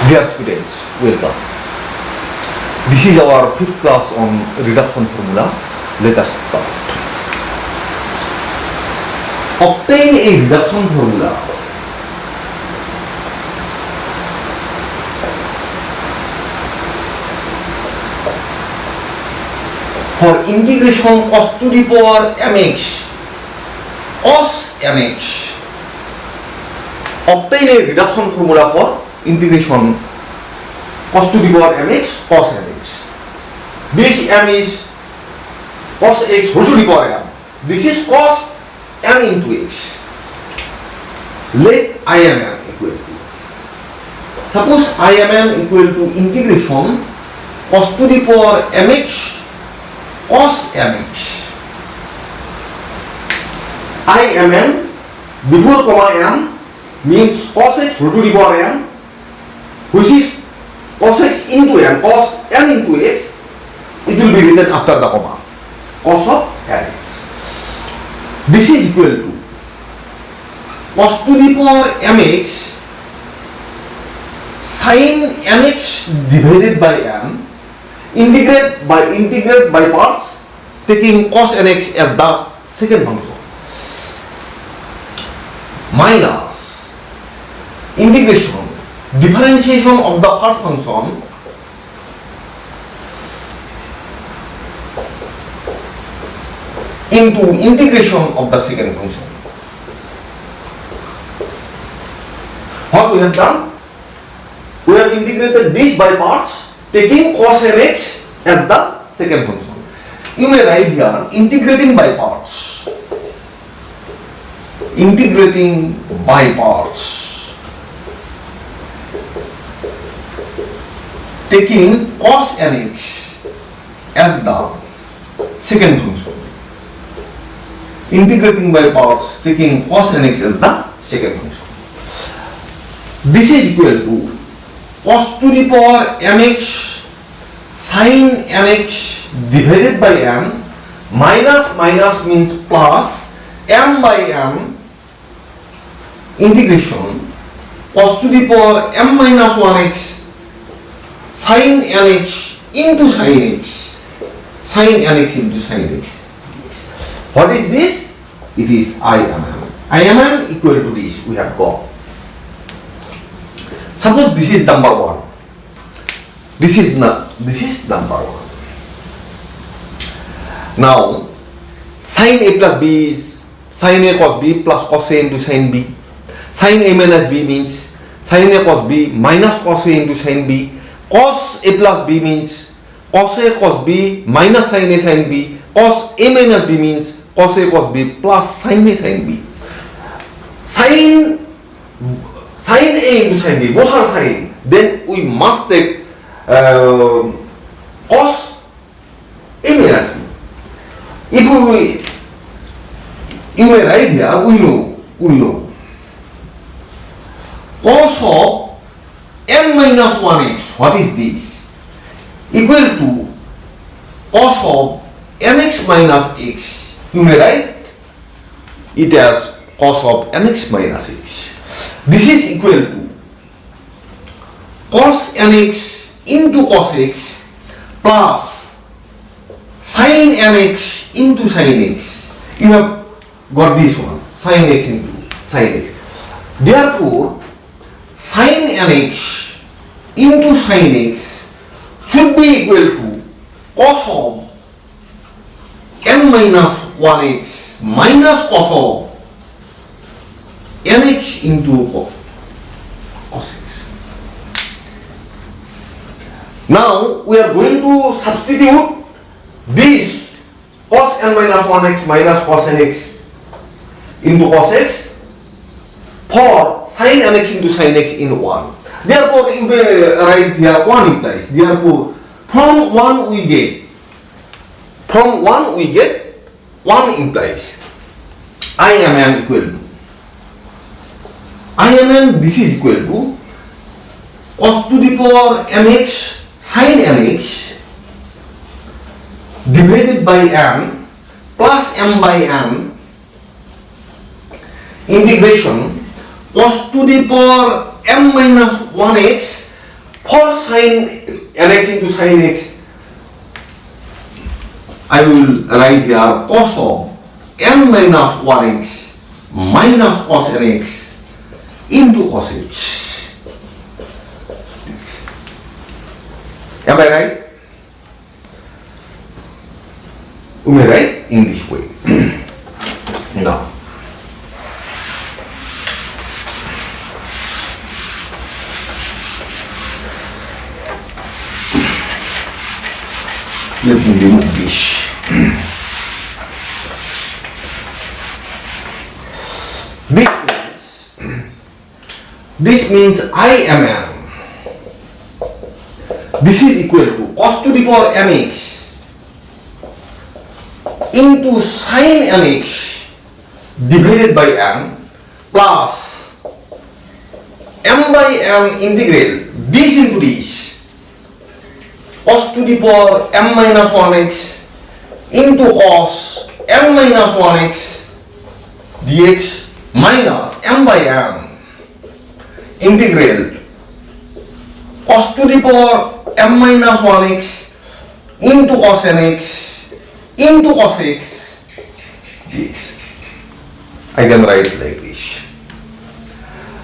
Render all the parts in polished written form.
Dear students, welcome. This is our 5th class on reduction formula. Let us start. Obtain a reduction formula for integration cos to the power mx cos mx. Obtain a reduction formula for integration cos to the power mx cos mx. This m is cos x whole to the power m. This is cos m into x. Let Imn equal to. Suppose Imn equal to integration cos to the power mx cos mx. Imn before comma m means cos x whole to the power m, which is cos x into m, cos n into x. It will be written after the comma, cos of x. This is equal to cos to the power mx sin mx divided by m, integrate by parts, taking cos nx as the second function, minus integration, differentiation of the first function into integration of the second function. What we have done? We have integrated this by parts, taking cos nx as the second function. You may write here integrating by parts. Integrating by parts. Taking cos nx as the second function. Integrating by parts, taking cos nx as the second function. This is equal to cos to the power mx sin mx divided by m, minus means plus, m by m, integration cos to the power m minus 1x sin nx into sin x, sin nx into sin x. What is this? It is Imn. Imn equal to this we have got. Suppose this is number 1. This is number 1. Now sin a plus b is sin a cos b plus cos a into sin b. Sin a minus b means sin a cos b minus cos a into sin b. Cos a plus b means cos a cos b minus sin a sin b. Cos a minus b means cos a cos b plus sin a sin b. Sin a into sin b, both are sin. Then we must take cos a minus b. If you may write here, we know cos of m minus 1x, what is this? Equal to cos of mx minus x. You may write it as cos of mx minus x. This is equal to cos nx into cos x plus sin nx into sin x. You have got this one, sin x into sin x. Therefore, sin nx into sin x should be equal to cos of m minus 1x minus cos of mx into cos x. Now we are going to substitute this cos n minus 1x minus cos nx into cos x for sin nx into sin x in 1. Therefore, you may write here 1 implies. Therefore, from 1 we get 1 implies Imn equal to. Imn, this is equal to cos to the power mx sin mx divided by m plus m by m integration cos to the power m minus 1x For sin nx into sin x, I will write here cos of n minus 1x minus cos nx into cos h. Am I right? Am I right? In this way. Now, let me remove this. This means IMN. This is equal to cos to the power mx into sin nx divided by n plus m by n integral this into this cos to the power m minus 1x into cos m minus 1x dx minus m by n integral cos to the power m minus 1x into cos nx into cos x dx. I can write it like this.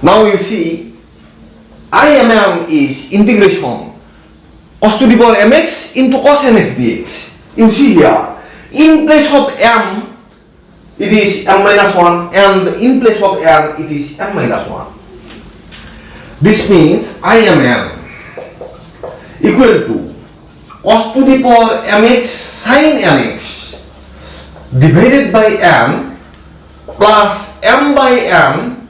Now you see, IMM is integration cos to the power mx into cos nx dx. You see here, in place of m, it is m minus 1, and in place of n, it is m minus 1. This means IMM equal to cos to the power mx sin nx divided by n plus m by n.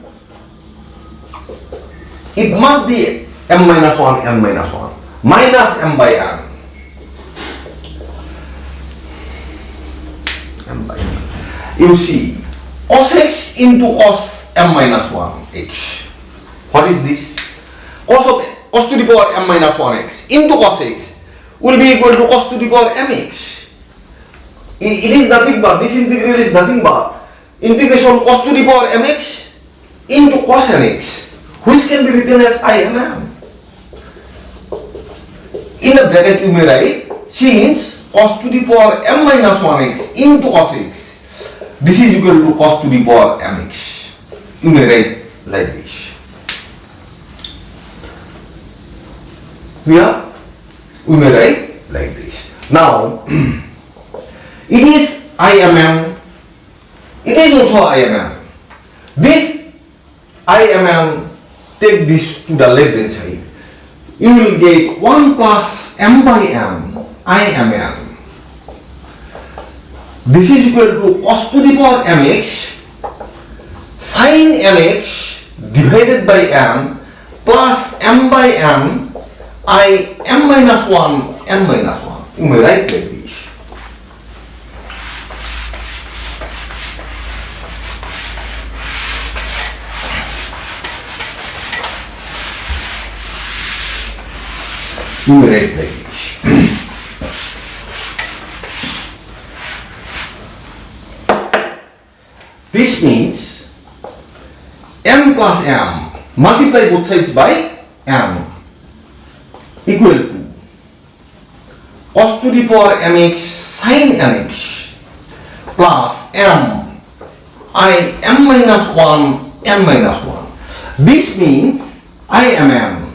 It must be m minus 1, n minus 1 minus m by n. M by n. You see, cos x into cos m minus 1 h. What is this? Cos to the power m minus 1x into cos x will be equal to cos to the power mx. It is nothing but, this integral is nothing but integration cos to the power mx into cos nx, which can be written as IMM. In the bracket you may write, since cos to the power m minus 1x into cos x, this is equal to cos to the power mx. You may write like this. Here we may write like this. Now it is IMM, it is also IMM. This IMM, take this to the left hand side, you will get 1 plus m by m IMM. This is equal to cos to the power mx sin nx divided by n plus m by n I m minus 1 n minus 1. You may write like this. You may write like this. This means m plus m, multiply both sides by m, equal to cos to the power mx sin nx plus m I m minus 1 n minus 1. This means IMM.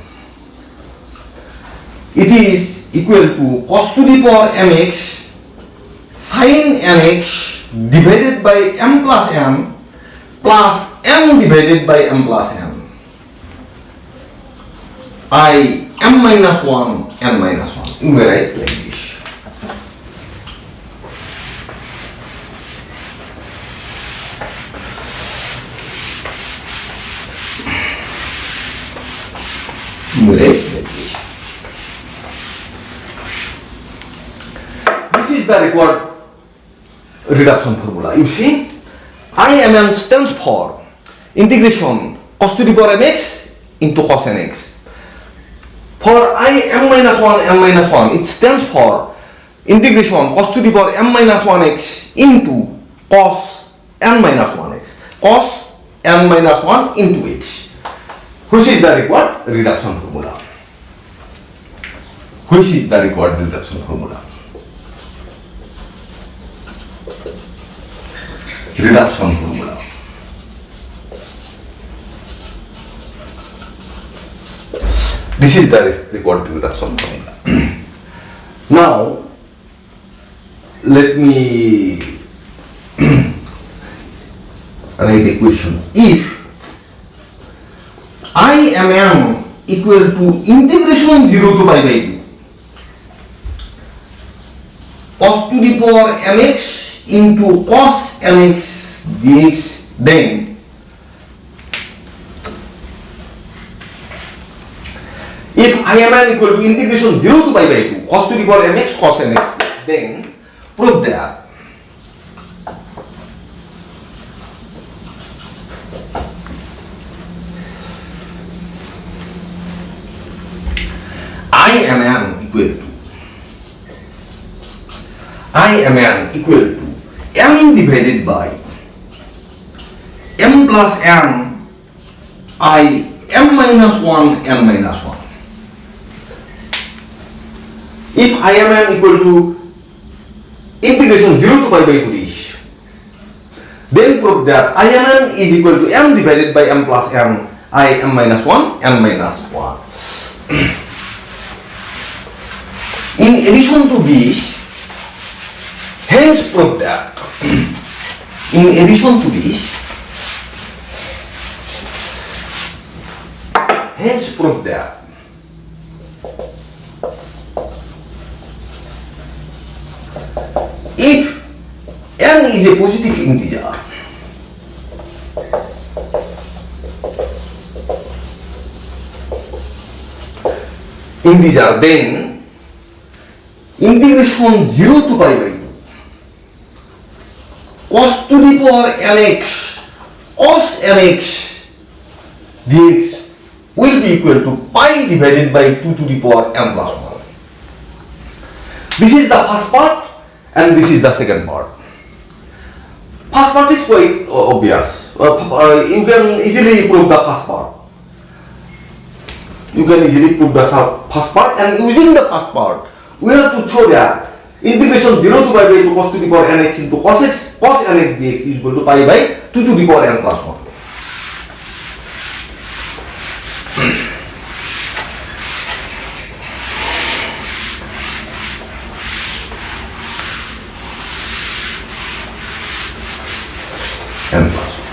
It is equal to cos to the power mx sin nx divided by m plus m divided by m plus n. I m minus 1 n minus 1. You may write like this. You may write like this. This is the required reduction formula. You see, IMN stands for integration cos to the power mx into cos nx. For I m minus 1 m minus 1, it stands for integration cos to the power m minus 1x into cos n minus 1x. Cos n minus 1 into x, which is the required reduction formula. Which is the required reduction formula? Reduction formula. This is the required reduction formula. Now, let me write the equation. If IMM equal to integration 0 to pi by 2 cos to the power mx into cos mx dx, then if IMN equal to integration 0 to pi by 2 cos to the power mx cos mx, then prove that IMN equal to m divided by m plus n I m minus 1 n minus 1. If IMN equal to integration 0 to pi by 2 ish, then prove that IMN is equal to m divided by m plus n I m minus 1 n minus 1. In addition to this, hence prove that in addition to this, hence prove that if n is a positive integer, then integration 0 to pi by 2 cos to the power nx cos nx dx will be equal to pi divided by 2 to the power n plus 1. This is the first part and this is the second part. First part is quite obvious. You can easily prove the first part. You can easily prove the first part, and using the first part, we have to show that integration 0 to pi by 2 cos to the power nx into cos nx dx is equal to pi by 2 to the power n plus 1. N plus 1.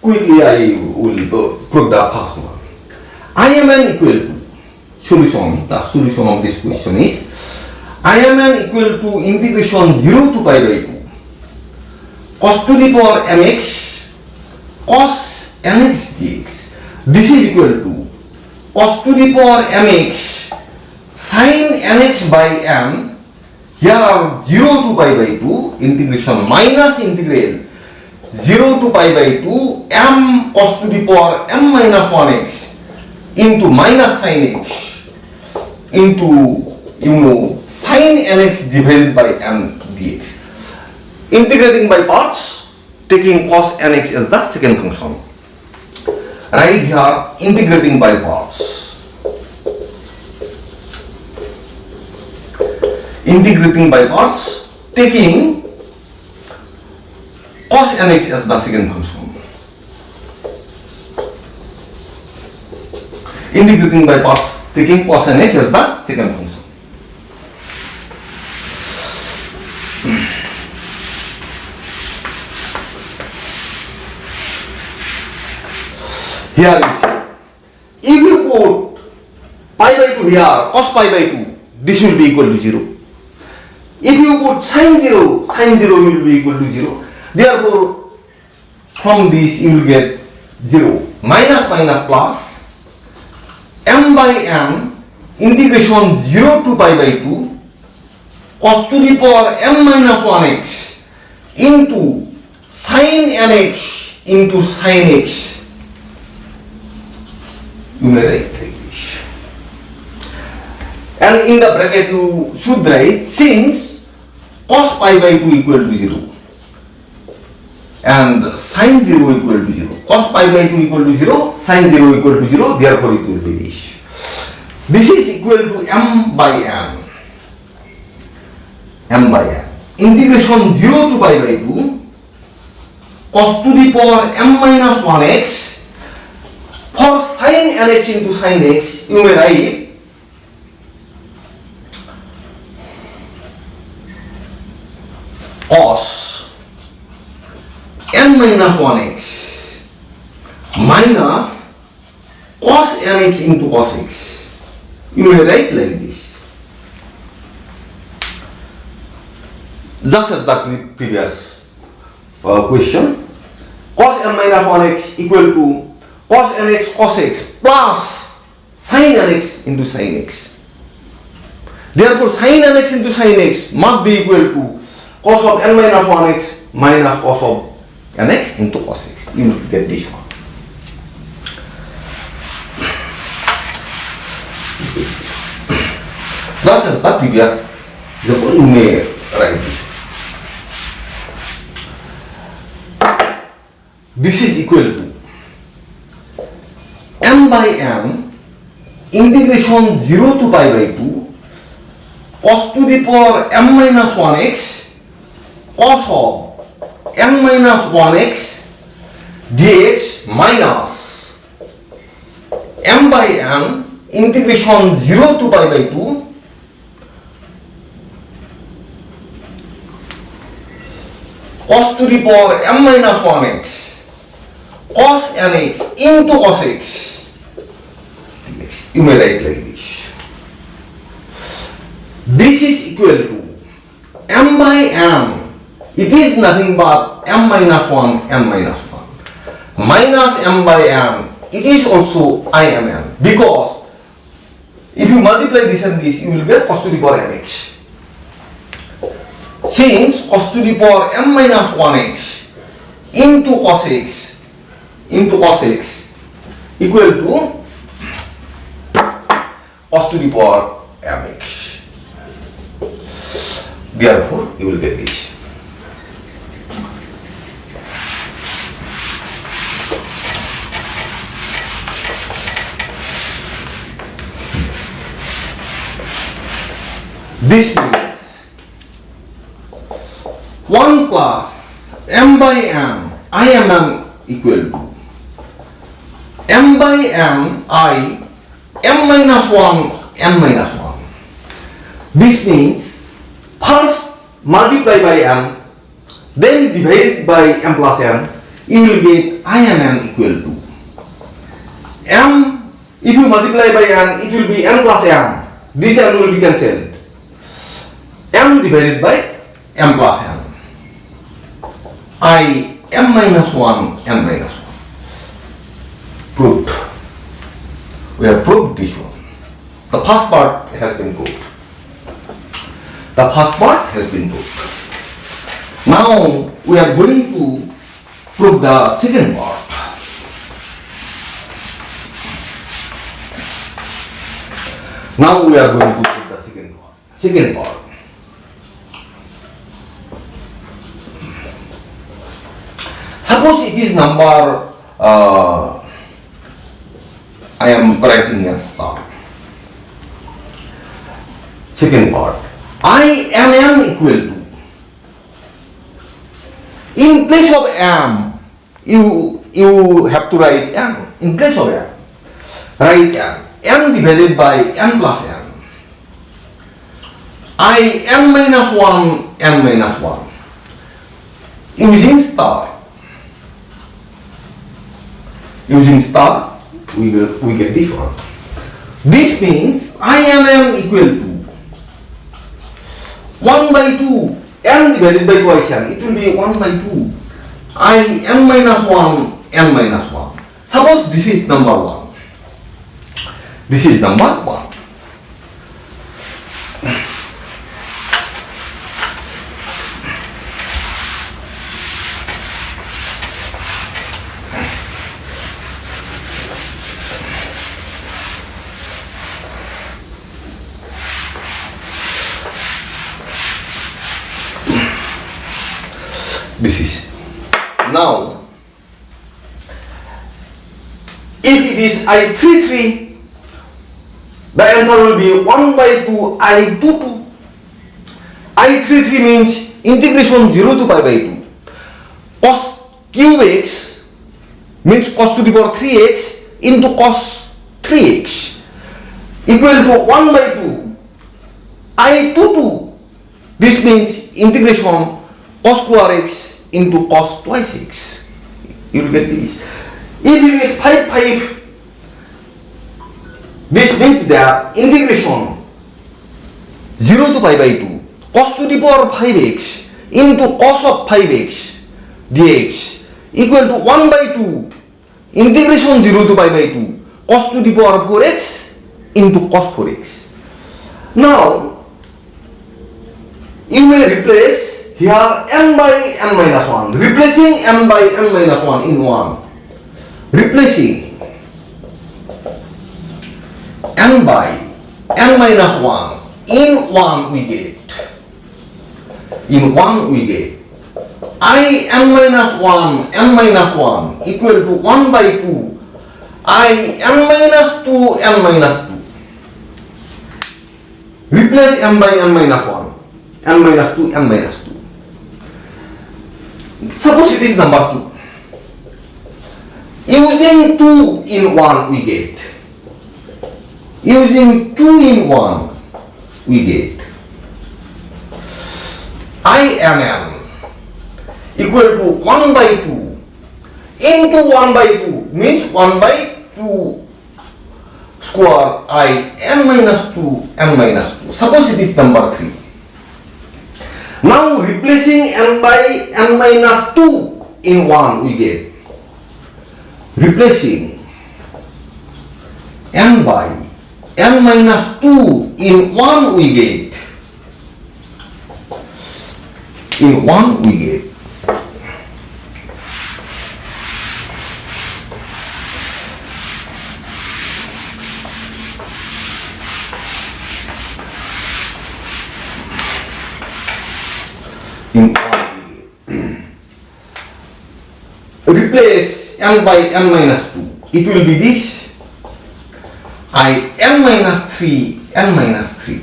Quickly I will prove the first one. IMN equal to solution. The solution of this question is IMN equal to integration 0 to pi by 2 cos to the power mx cos nx dx. This is equal to cos to the power mx sin nx by n. Here 0 to pi by 2 integration minus integral 0 to pi by 2 m cos to the power m minus 1x into minus sin x into sin nx divided by n dx. Integrating by parts, taking cos nx as the second function. Right here, integrating by parts. Integrating by parts, taking cos nx as the second function. Integrating by parts, taking cos nx as the second function. Here is, if you put pi by 2 here, cos pi by 2, this will be equal to 0. If you put sin 0 will be equal to 0. Therefore, from this you will get 0. Minus minus plus m by n integration 0 to pi by 2 cos to the power m minus 1x into sin nx into sin x. You may write like this. And in the bracket you should write since cos pi by 2 equal to 0 and sin 0 equal to 0. Cos pi by 2 equal to 0, sin 0 equal to 0, therefore it will be this. This is equal to m by n. M by n. Integration 0 to pi by 2 cos to the power m minus 1x. For sin nx into sin x, you may write cos n minus 1x minus cos nx into cos x. You may write like this. Just as the previous question, cos n minus 1x equal to cos nx cos x plus sin nx into sin x. Therefore, sin nx into sin x must be equal to cos of n minus 1x minus cos of nx into cos x. You need to get this one. Just as the previous example, you may write this. This is equal to m by n integration 0 to pi by 2 cos to the power m minus 1x cos of m minus 1x dx minus m by n integration 0 to pi by 2 cos to the power m minus 1x cos nx into cos x. You may write like this. This is equal to m by n. It is nothing but m minus 1 n minus 1 minus m by n. It is also I m n, because if you multiply this and this, you will get cos to the power mx. Since cos to the power m minus 1x into cos x equal to cos to the power mx. Therefore, you will get this. This means 1 plus m by n I m n equal to m by n I m minus 1 n minus 1. This means first multiply by m, then divide by m plus n. You will get I m n equal to m. If you multiply by n, it will be n plus m. This n will be cancelled. M divided by m plus n. I m minus 1 n minus 1. Proved. We have proved this one. The first part has been proved. The first part has been proved. Now we are going to prove the second part. Now we are going to prove the second part. Second part. Suppose it is number, I am writing here star. Second part. I m m equal to, in place of m, you have to write m. In place of m, write m divided by n plus n. I m minus 1 n minus 1. Using star. Using star, we get this one. This means I m m equal to 1 by 2 n divided by twice n. It will be 1 by 2 I m minus 1 n minus 1. Suppose this is number 1. This is number 1. This is. Now, if it is I33, The answer will be 1 by 2 I22. I33 means integration 0 to pi by 2. Cos cube x means cos to the power 3x into cos 3x equal to 1 by 2 I22. This means integration cos square x into cos twice x. You will get this. If it is 5, this means that integration 0 to pi by 2 cos to the power 5x into cos of 5x dx equal to 1 by 2 integration 0 to pi by 2 cos to the power 4x into cos 4x. Now you may replace here n by n minus 1, replacing n by n minus 1 in 1, replacing n by n minus 1 in 1 we get, I n minus 1 equal to 1 by 2 I n minus 2 n minus 2. Replace n by n minus 1, n minus 2, n minus 2. Suppose it is number 2. Using 2 in 1 we get, using 2 in 1 we get I n n equal to 1 by 2 into 1 by 2 means 1 by 2 square I n minus 2 n minus 2. Suppose it is number 3. Now replacing n by n minus 2 in 1 we get, replacing n by n minus 2 in 1 we get, in 1 we get replace n by n minus 2, it will be this I n minus 3 n minus 3.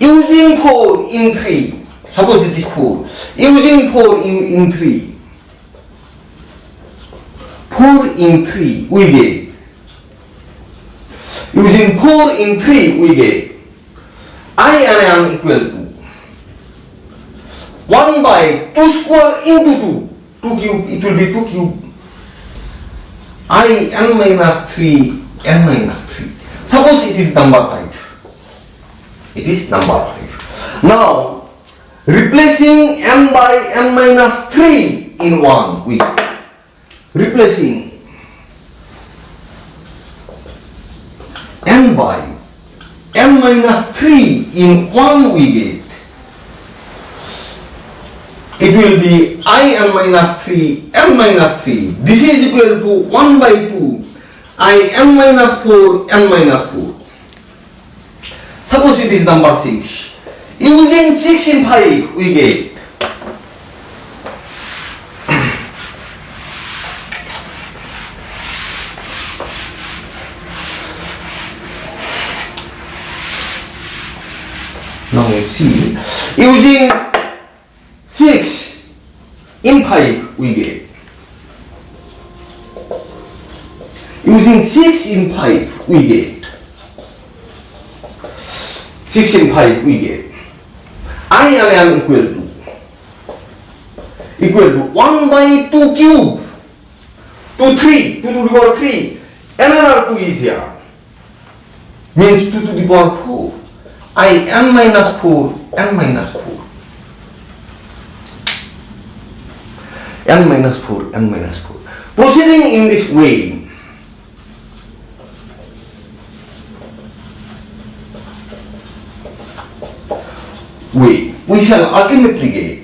Using 4 in 3, suppose it is 4, using 4 in 3, 4 in 3 we get, using 4 in 3 we get I n n equal to 1 by 2 square into 2 cube, it will be 2 cube I n minus 3 n minus 3. Suppose it is number 5. It is number 5. Now replacing n by n minus 3 in 1 we get, replacing n by n minus 3 in 1 we get, it will be I n minus 3 n minus 3. This is equal to 1 by 2 I n minus 4 n minus 4. Suppose it is number 6. Using 6 in 5 we get, now you see, using 6 in 5 we get, using 6 in 5 we get, 6 in 5 we get I n n equal to 1 by 2 cube to 3, 2 to the power 3, another 2 is here, means 2 to the power 4 I n minus 4 n minus 4, n minus 4 n minus 4. Proceeding in this way, we shall ultimately get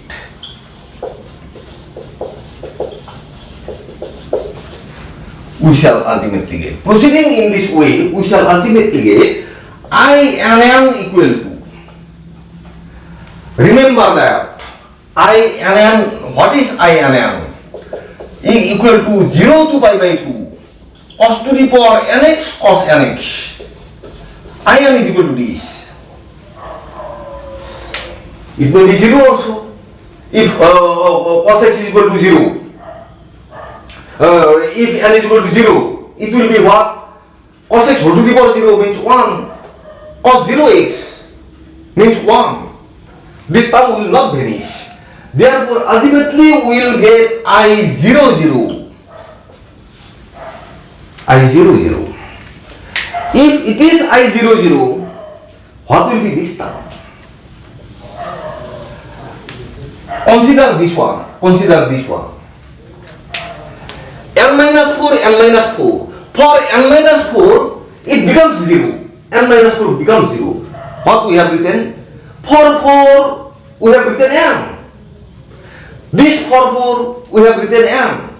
proceeding in this way, we shall ultimately get I n n equal to, remember that I n n, what is I n n? Equal to 0 to pi by 2 cos to the power nx cos nx I n is equal to this. It may be 0 also. If cos x is equal to 0, if n is equal to 0, it will be what? Cos x whole to the power 0 means 1. Cos 0x means 1. This term will not vanish. Therefore, ultimately we will get I00. I00. If it is I00, what will be this term? Consider this one. Consider this one. N minus 4, N minus 4. For N minus 4, it becomes 0. N minus 4 becomes 0. What we have written? For 4, we have written N. This for 4, we have written N.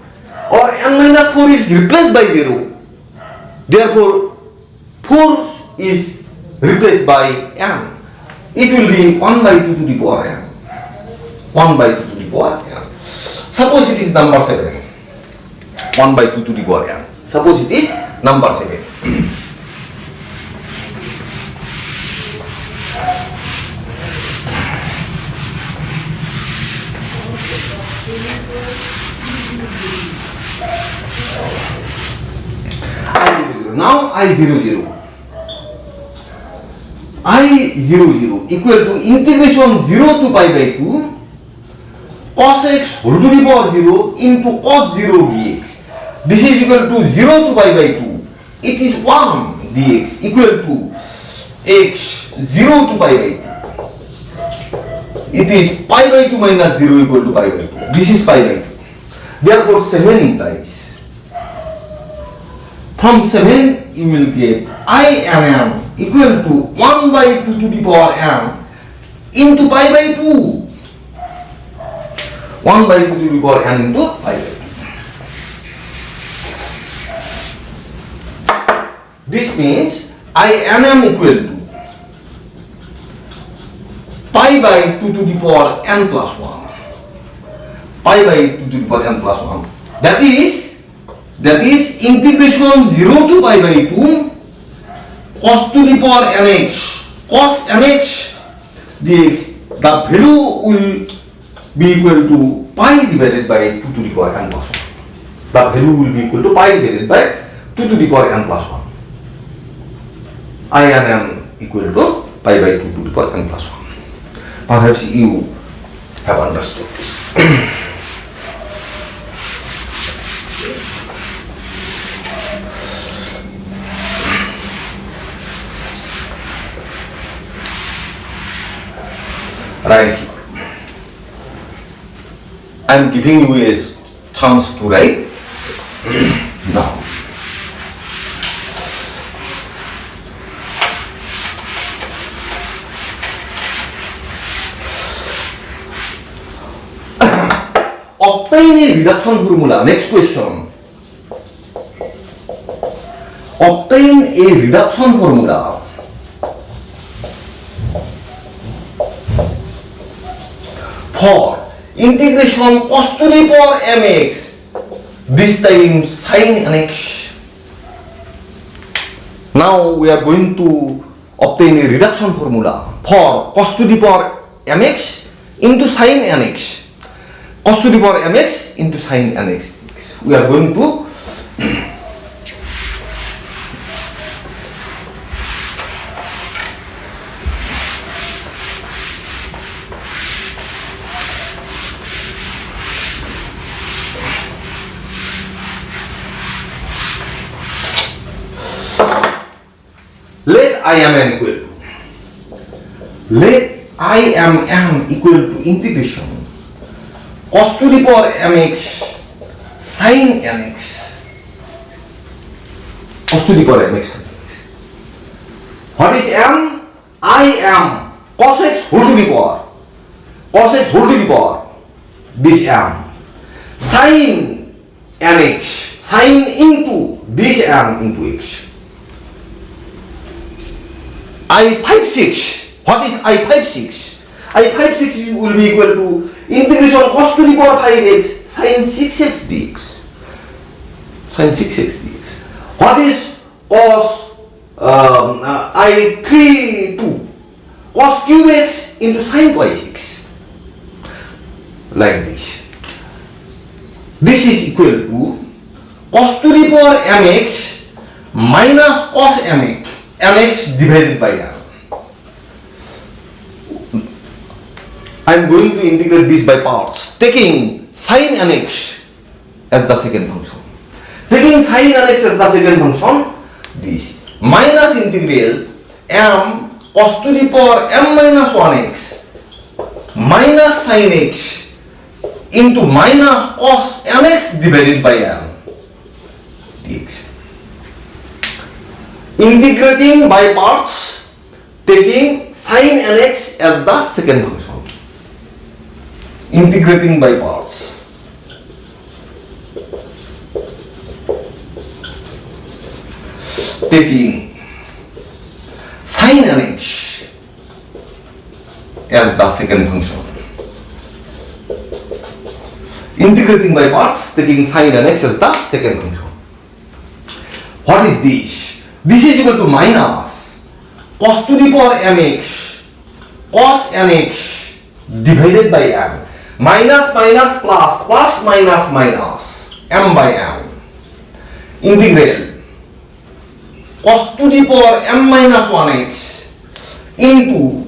Or N minus 4 is replaced by 0. Therefore, 4 is replaced by N. It will be 1 by 2 to the power N. 1 by 2 to the power N. Suppose it is number 7. 1 by 2 to the power N. Suppose it is number 7. Now I00. I00 equal to integration 0 to pi by 2 cos x whole to the power 0 into cos 0 dx. This is equal to 0 to pi by 2. It is 1 dx equal to x 0 to pi by 2. It is pi by 2 minus 0 equal to pi by 2. This is pi by 2. Therefore, 7 implies. From 7, you will get INM equal to 1 by 2 to the power n into pi by 2. 1 by 2 to the power n into pi by 2. This means INM equal to pi by 2 to the power n plus 1. Pi by 2 to the power n plus 1. That is integration 0 to pi by 2 cos to the power nx cos nx dx. The value will be equal to pi divided by 2 to the power n plus 1. The value will be equal to pi divided by 2 to the power n plus 1. INM equal to pi by 2 to the power n plus 1. Perhaps you have understood this. Right here. I am giving you a chance to write. Now, obtain a reduction formula. Next question. Obtain a reduction formula for integration cos to the power mx, this time sin nx. Now we are going to obtain a reduction formula for cos to the power mx into sin nx. Cos to the power mx into sin nx. We are going to let IMN equal to integration cos to the power mx sin nx. Cos to the power mx sin nx. What is m? I am cos x whole to the power. Cos x whole to the power. This m. Sin nx. Sin into this m into x. I56. What is I56? I56 will be equal to integration cos to the power 5x sin 6x dx. Sin 6x dx. What is cos I 3 2 cos cube x into sin twice x, like this. This is equal to cos to the power mx minus cos mx divided by m. I am going to integrate this by parts, taking sin nx as the second function. Taking sin nx as the second function, this minus integral m cos to the power m minus 1x minus sin x into minus cos mx divided by m dx. Integrating by parts, taking sin nx as the second function. Integrating by parts. Taking sin nx as the second function. Integrating by parts, taking sin nx as the second function. What is this? This is equal to minus cos to the power mx cos nx divided by m. Minus minus plus, plus minus minus, m by m. Integral cos to the power m minus 1x into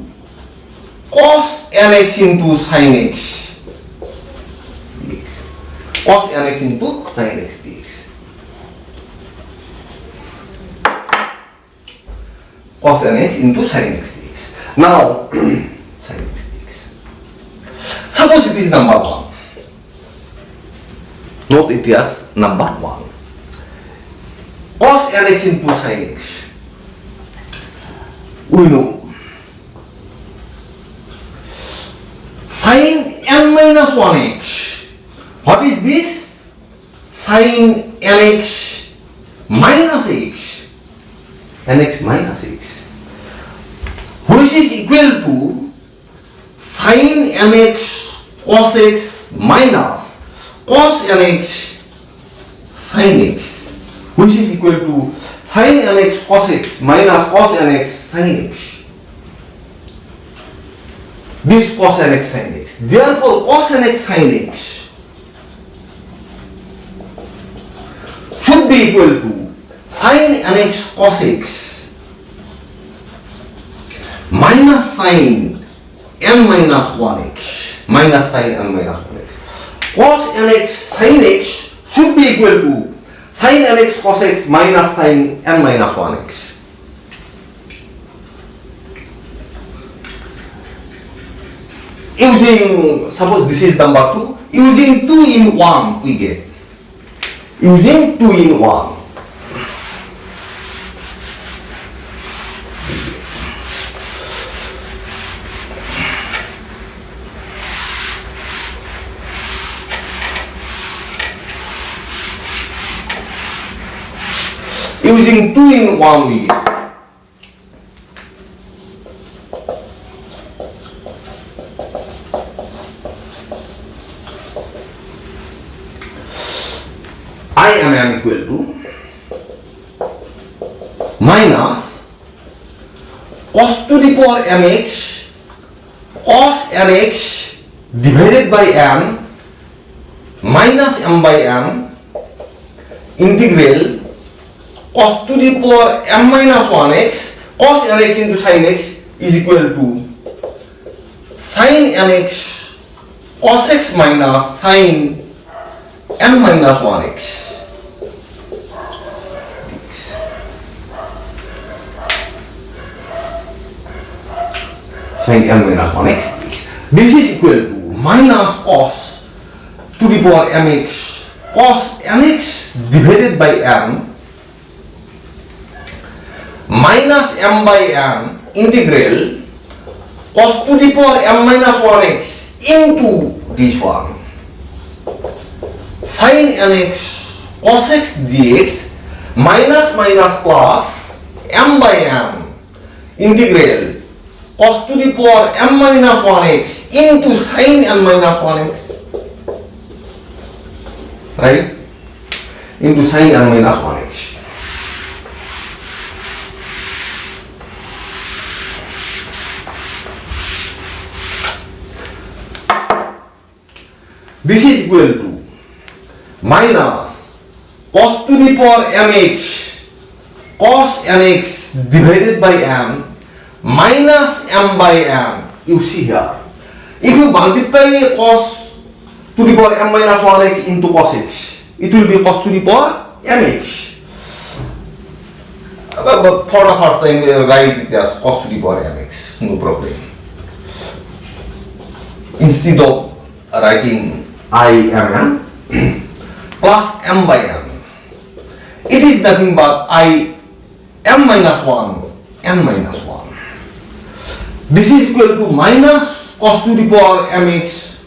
cos nx into sin x. Cos nx into sin x dx. Cos nx into sin x dx. Now, sin x dx. Suppose it is number 1. Note it as number 1. Cos nx into sin x. We know sin n minus 1x. What is this? Sin nx minus x. Nx minus x. Which is equal to sin nx cos x minus cos nx sin x, which is equal to sin nx cos x minus cos nx sin x. This cos nx sin x. Therefore, cos nx sin x should be equal to sin nx cos x minus sin n minus 1x. Minus sin n minus 1x. Cos nx sin x should be equal to sin nx cos x minus sin n minus 1x. Using, suppose this is number 2, using 2 in 1 we get. Using 2 in 1. Using 2 in 1 we get. I am equal to minus cos to the power mx cos nx divided by n minus m by n integral cos to the power m minus 1x cos nx into sin x is equal to sin nx cos x minus sin m minus 1x. Sin m minus 1x. This is equal to minus cos to the power mx cos nx divided by n minus m by n integral cos to the power m minus 1x into this one sin nx cos x dx minus minus plus m by n integral cos to the power m minus 1x into sin n minus 1x, right, into sin n minus 1x. this is equal to minus cos to the power mx cos nx divided by m minus m by m. You see here, if you multiply cos to the power m minus 1x into cos x, it will be cos to the power mx. But for the first time, write it as cos to the power mx, no problem. Instead of writing I mn plus m by m, it is nothing but I m minus 1 n minus 1. This is equal to minus cos to the power mx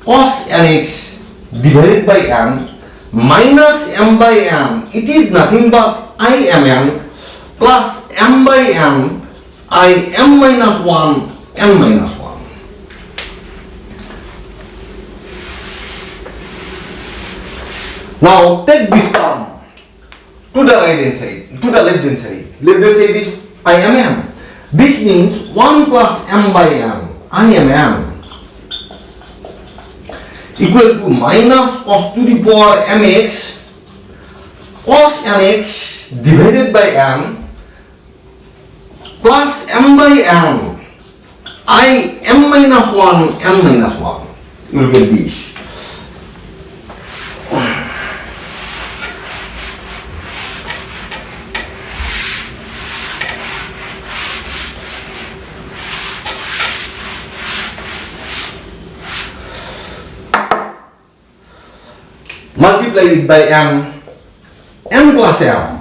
cos nx divided by m minus m by m. It is nothing but I mn plus m by m I m minus 1 n minus 1. Now take this term to the right hand side, to the left hand side. Left hand side is I m. This means 1 plus m by m, I m equal to minus cos to the power mx cos nx divided by m plus m by m I m minus 1 n minus 1. You will get this. Multiply it by m plus m,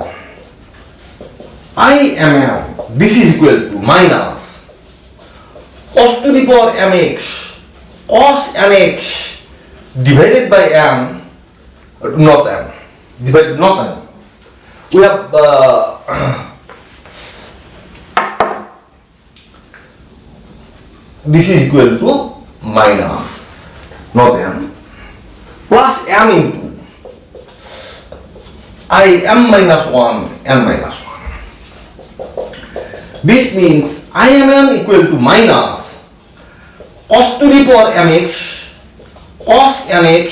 I m. This is equal to minus cos to the power mx cos nx divided by m, not m, divided not m. We have this is equal to minus, not m, plus m into I m minus 1 n minus 1. This means I m equal to minus cos to the power mx cos nx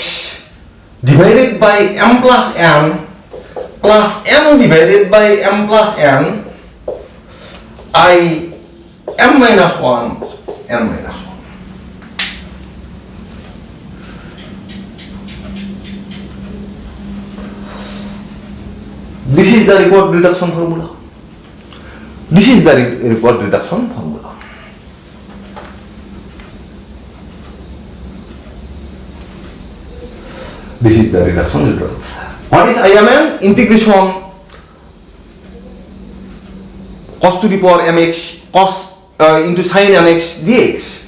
divided by m plus n plus m divided by m plus n I m minus 1 n minus 1. This is the required reduction formula. This is the required reduction formula. This is the reduction result. What is IMN? Integration cos to the power mx cos into sin nx dx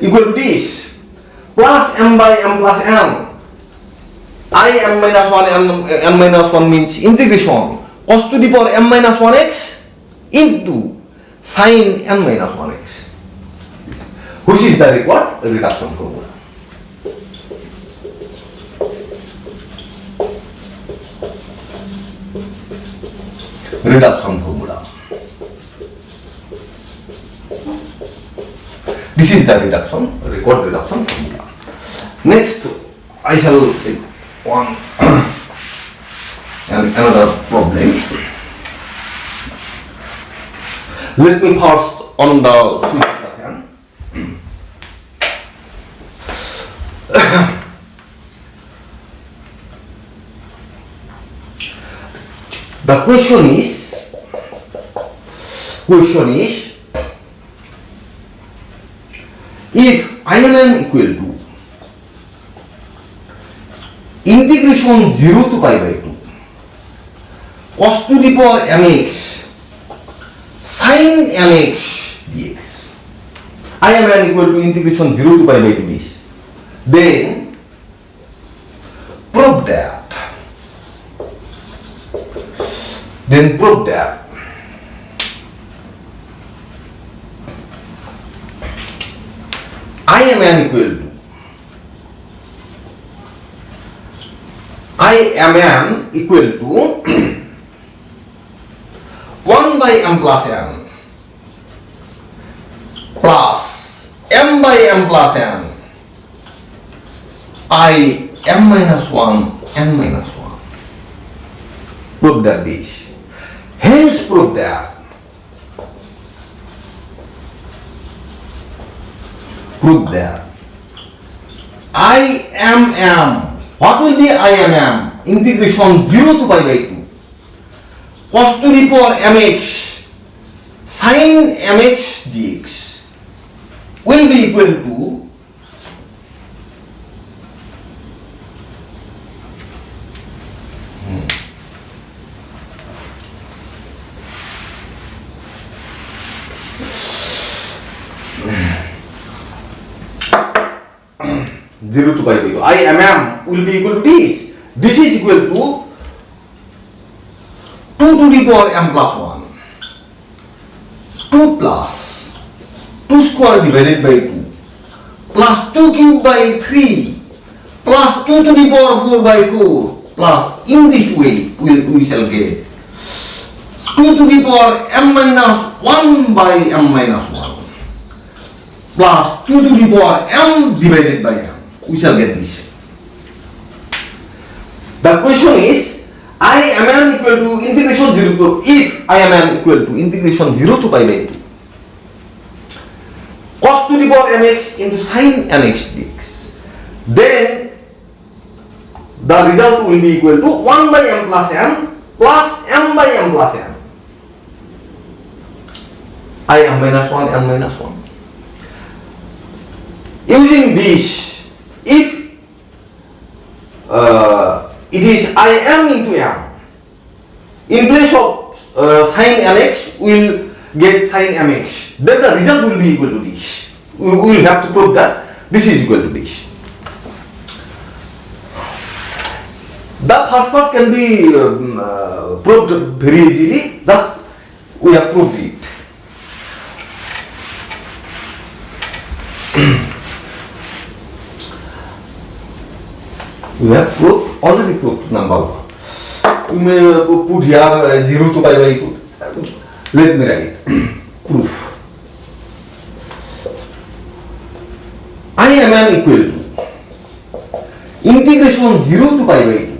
equal to this plus m by m plus n. I m minus 1 n minus 1 means integration cos to the power m minus 1x into sin n minus 1x, which is the required reduction formula. Reduction formula. This is the required reduction formula. Next, I shall take one and another problem. Let me first on the switch button. The question is if IMN equal to integration 0 to pi by 2 cos to the power mx sin nx dx, IMN equal to integration 0 to pi by 2 this, then prove that IMN equal to 1 by m plus n plus m by m plus n I m minus 1 n minus 1. Prove that this. Hence prove that. Prove that. I m m. What will be I m m? Integration 0 to pi by 2. Cos to the power mx sin mx dx will be equal to zero to pi by 2. I m m will be equal to this. This is equal to 2 to the power m plus 1. 2 plus 2 square divided by 2 plus 2 cube by 3 plus 2 to the power 4 by 4 plus in this way we shall get 2 to the power m minus 1 by m minus 1 plus 2 to the power m divided by m. We shall get this. The question is, I m n equal to integration 0 to, if I m n equal to integration 0 to pi by 2 cos to the power mx into sin nx dx, then the result will be equal to 1 by m plus m by m plus n. I m minus 1 m minus 1. Using this, if it is I m into m, in place of sin nx, we will get sin mx. Then the result will be equal to this. We will have to prove that this is equal to this. The first part can be proved very easily. Just we have proved it. We have already proved number 1. We may put here 0 to pi by 2. Let me write proof. I m n equal to integration 0 to pi by 2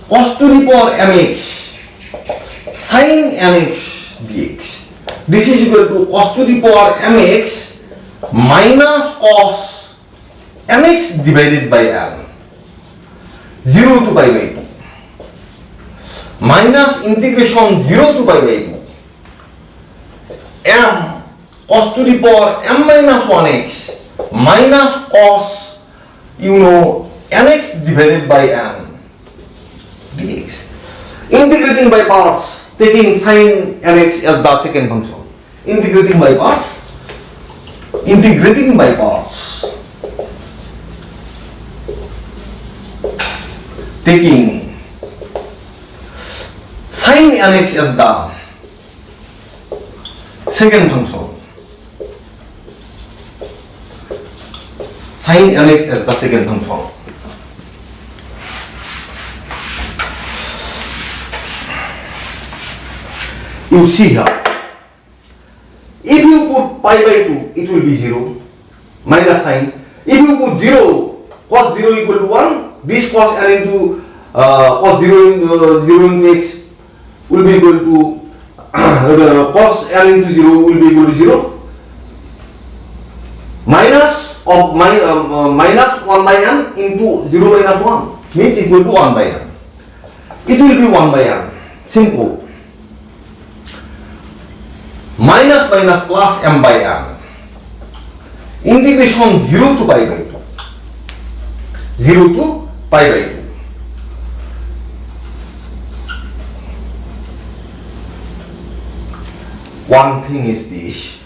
cos to the power mx sin nx dx. This is equal to cos to the power mx minus cos mx divided by n 0 to pi by 2 minus integration 0 to pi by 2 m cos to the power m minus 1x minus cos nx divided by n dx. Integrating by parts, taking sin nx as the second function. Integrating by parts. Taking sin nx as the second function. Sin nx as the second function. You see here. If you put pi by 2, it will be 0 minus sin. If you put 0, cos 0 equal to 1, this cos n into cos 0 into x will be equal to cos n into 0 will be equal to 0 minus of minus 1 by n into 0 minus 1 means equal to 1 by n. It will be 1 by n. Simple. Minus plus m by n. Integration 0 to pi by 2. 0 to pi by 2. One thing is this.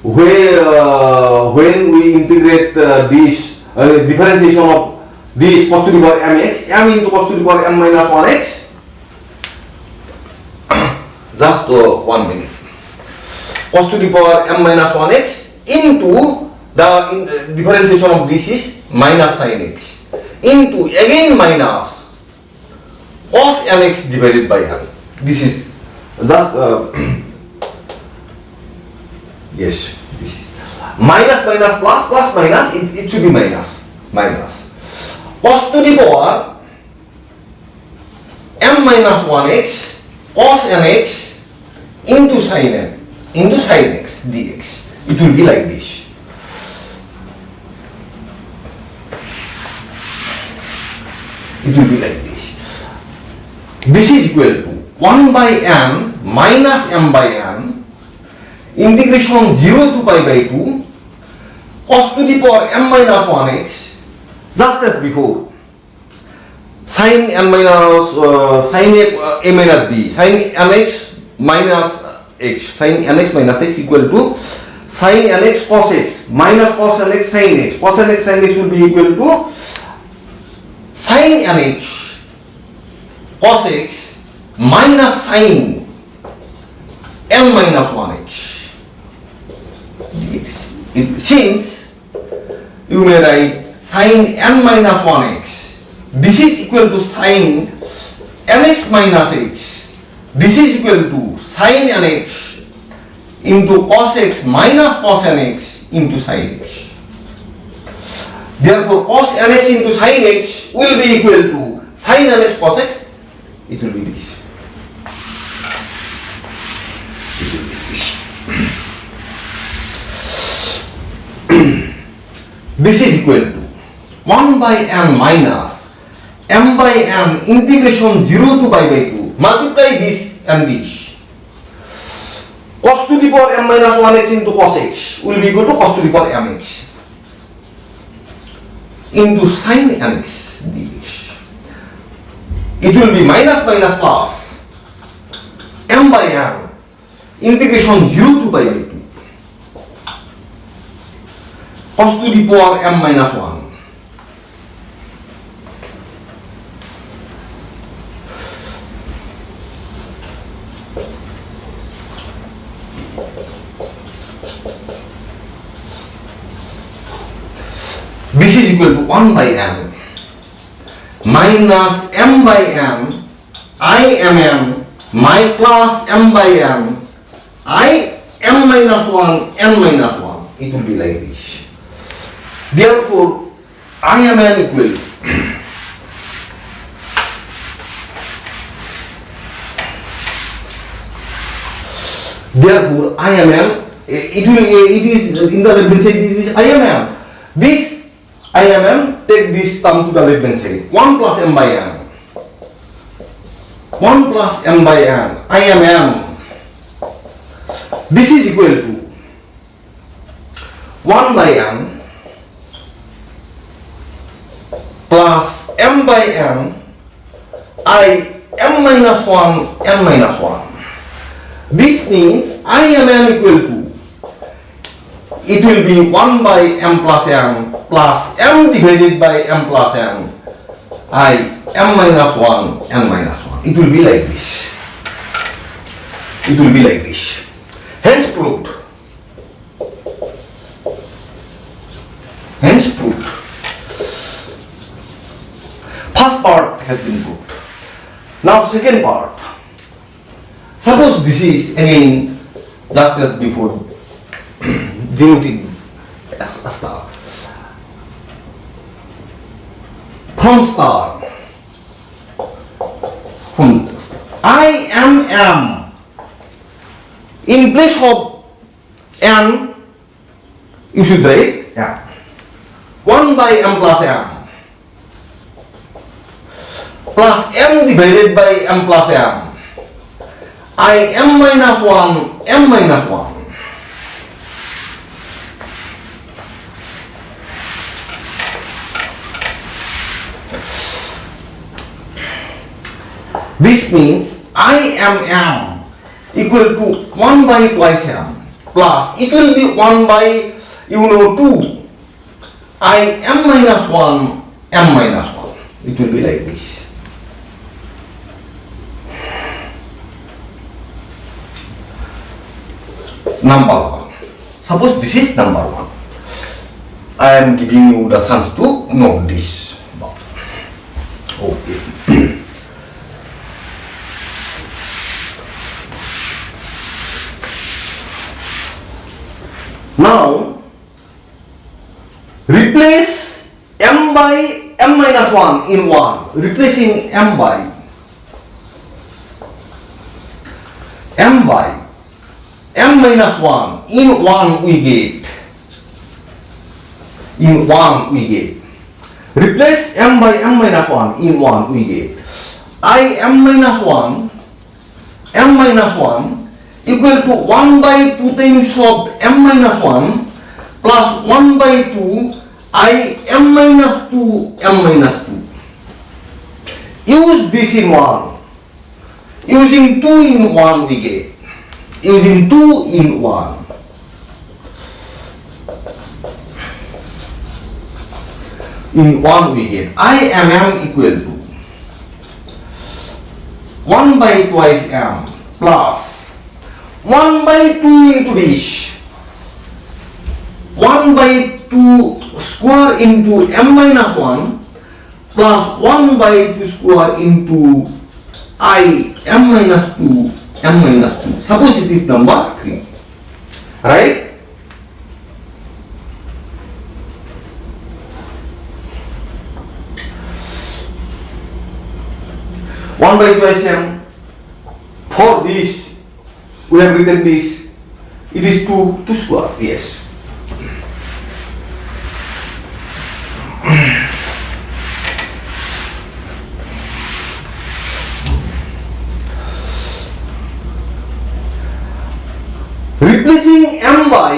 When we integrate this differentiation of this cos to the power mx, m into cos to the power m minus 1x, just 1 minute. Cos to the power m minus 1x into the differentiation of this is minus sin x into again minus cos nx divided by n. This is just yes, this is minus plus minus, it should be minus. minus cos to the power m minus 1x cos nx into sin n into sin x dx. It will be like this. It will be like this. This is equal to 1 by n minus m by n integration 0 to pi by 2 cos to the power m minus 1x, just as before. Sin n minus sin a minus b, sin nx minus x, sin nx minus x equal to sin nx cos x minus cos nx sin x. Cos nx sin x will be equal to sin nx cos x minus sin n minus 1x dx. Since you may write sin n minus 1x, this is equal to sin nx minus x, this is equal to sin nx into cos x minus cos nx into sin x. Therefore, cos nx into sin x will be equal to sin nx cos x. It will be this. It will be this. This is equal to 1 by n minus m by n integration 0 to pi by 2. Multiply this and this. Cos to the power m minus 1x into cos x will be equal to cos to the power mx into sin nx dx. It will be minus minus plus m by n integration 0 to pi by 2 cos to the power m minus 1 this is equal to 1 by n minus m by n I m n my plus m by n I m minus 1 n minus 1. It will be like this. Therefore, I m n equal to therefore I m n it is in the left hand side. This is I m n. This I m n, take this term to the left hand side. 1 plus m by n. 1 plus m by n. I m n. This is equal to 1 by n plus m by n I m minus 1 n minus 1. This means I m n equal to, it will be 1 by m plus n plus m divided by m plus n I m minus 1 n minus 1. It will be like this. It will be like this. Hence proved. Hence proved. First part has been proved. Now second part. Suppose this is again just as before denoted as a star. From star. From I m m. In place of n, you should write m. 1 by m plus m plus m divided by m plus m I m minus 1 m minus 1. This means I m m equal to 1 by twice m plus it will be 1 by 2 I m minus 1 m minus 1. It will be like this. Number 1. Suppose this is number 1. I am giving you the chance to know this. Okay. Now replace m by m minus 1 in 1, replacing m by m minus 1 in 1 we get, replace m by m minus 1 in 1 we get m minus 1 equal to 1 by 2 times of m minus 1 plus 1 by 2 m minus 2 m minus 2. Use this in 1. Using 2 in 1 we get. Using 2 in 1. In 1 we get m equal to 1 by twice m plus 1 by 2 into this 1 by 2 square into m minus 1 plus 1 by 2 square into m minus 2 m minus 2. Suppose it is number 3, right? One by twice m. For this, we have written this. It is 2 square. Yes. Replacing m by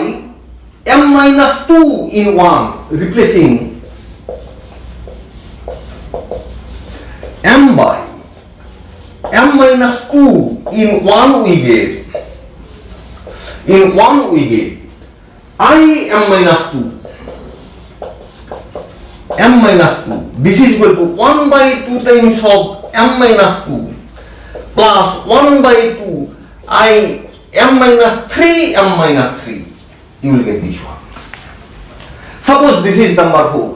m minus 2 in 1. Replacing m by m minus 2 in 1 we get. In 1 we get m minus 2. M minus 2. This is equal to 1 by 2 times of m minus 2 plus 1 by 2 m minus 3 m minus 3. You will get this one. Suppose this is number 4.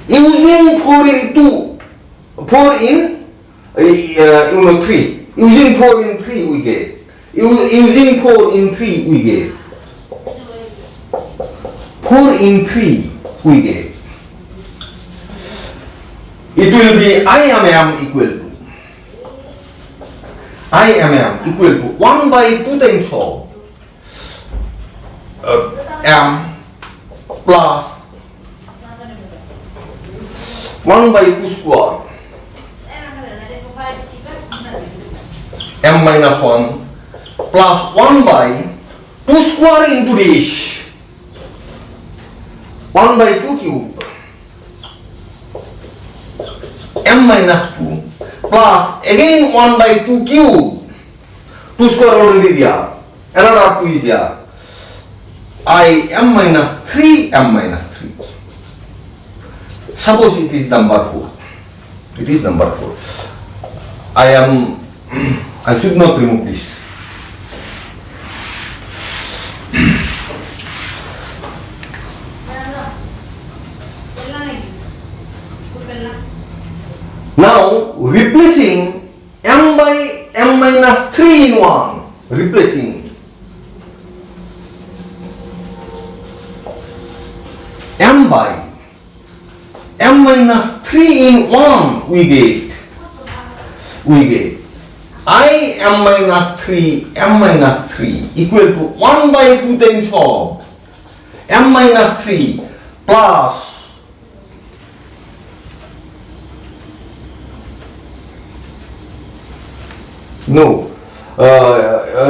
Using 4 in 2, 4 in 3. Using 4 in 3 we get. Using 4 in 3 we get. 4 in 3 we get. It will be m equal to 1 by 2 times of m plus 1 by 2 square m minus 1 plus 1 by 2 square into this 1 by 2 cube m minus 2 plus again 1 by 2 cube 2 square already there, another 2 is here, m minus 3 m minus 3. Suppose it is number 4. It is number 4. I should not remove this. Now replacing m by m minus 3 in 1. Replacing m by m minus 3 in 1 we get m minus 3 m minus 3 equal to 1 by 2 times of m minus 3 plus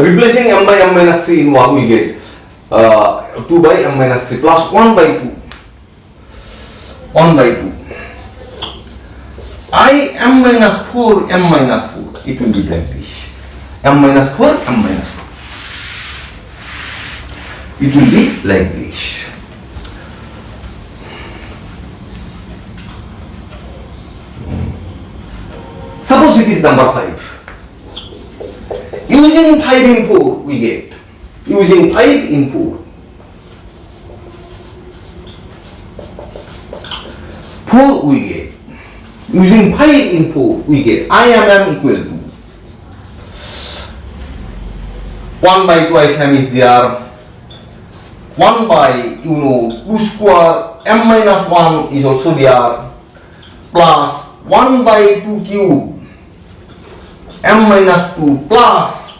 replacing m by m minus 3 in 1 we get 2 by m minus 3 plus 1 by 2 m minus 4 m minus 4. It will be like this, m minus 4 m minus 4. It will be like this. Suppose it is number 5. Using 5 in 4 we get. Using 5 in 4. 4 we get. Using 5 in 4 we get m equal to 1 by twice m is there. 1 by 2 square m minus 1 is also there, plus 1 by 2 cube m minus 2 plus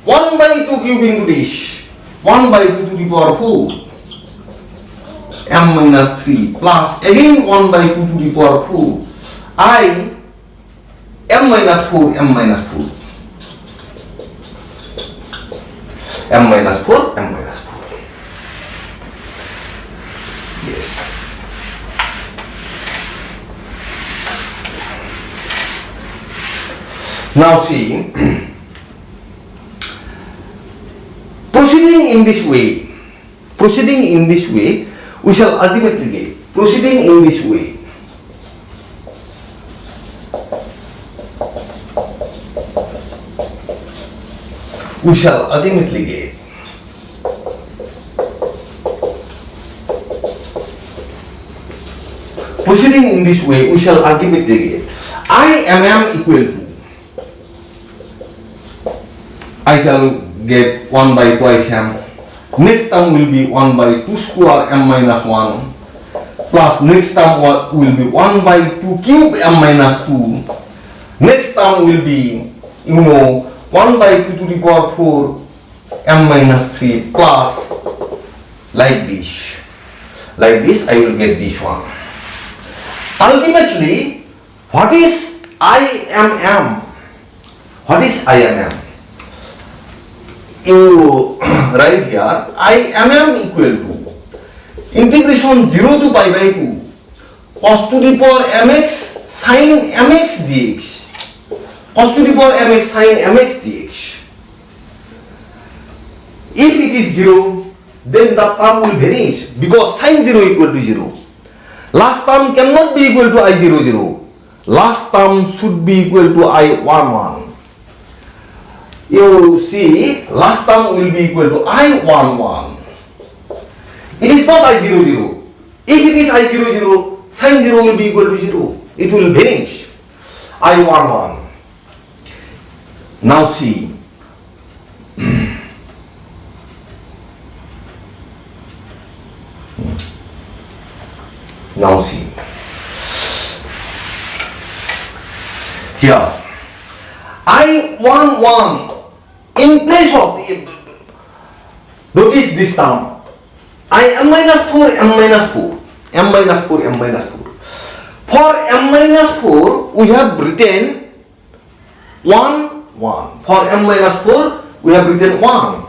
1 by 2 cube into this 1 by 2 to the power 4 m minus 3 plus again 1 by 2 to the power 4 I m minus 4 m minus 4 m minus 4 m minus 4. Yes. Now see, proceeding in this way, we shall ultimately get, proceeding in this way, we shall ultimately get proceeding in this way, we shall ultimately get I equal to, I shall get 1 by twice m, next term will be 1 by 2 square m minus 1 plus next term will be 1 by 2 cube m minus 2, next term will be 1 by 2 to the power 4 m minus 3 plus like this I will get this one. Ultimately, what is IMM? What is IMM? You write here IMM equal to integration 0 to pi by 2 cos to the power mx sin mx dx, cos to the power mx sin mx dx. If it is 0, then the term will vanish because sin 0 equal to 0. Last term cannot be equal to I0, 0. Last term should be equal to I11. You see, last term will be equal to I11. It is not I00, 0. If it is I00, 0, sin 0 will be equal to 0. It will vanish. I11. Now see. Now see. Here. I11 in place of notice this term I m minus 4 m minus 4 m minus 4 m minus 4. For m minus 4 we have written 1 1. For m minus 4 we have written 1.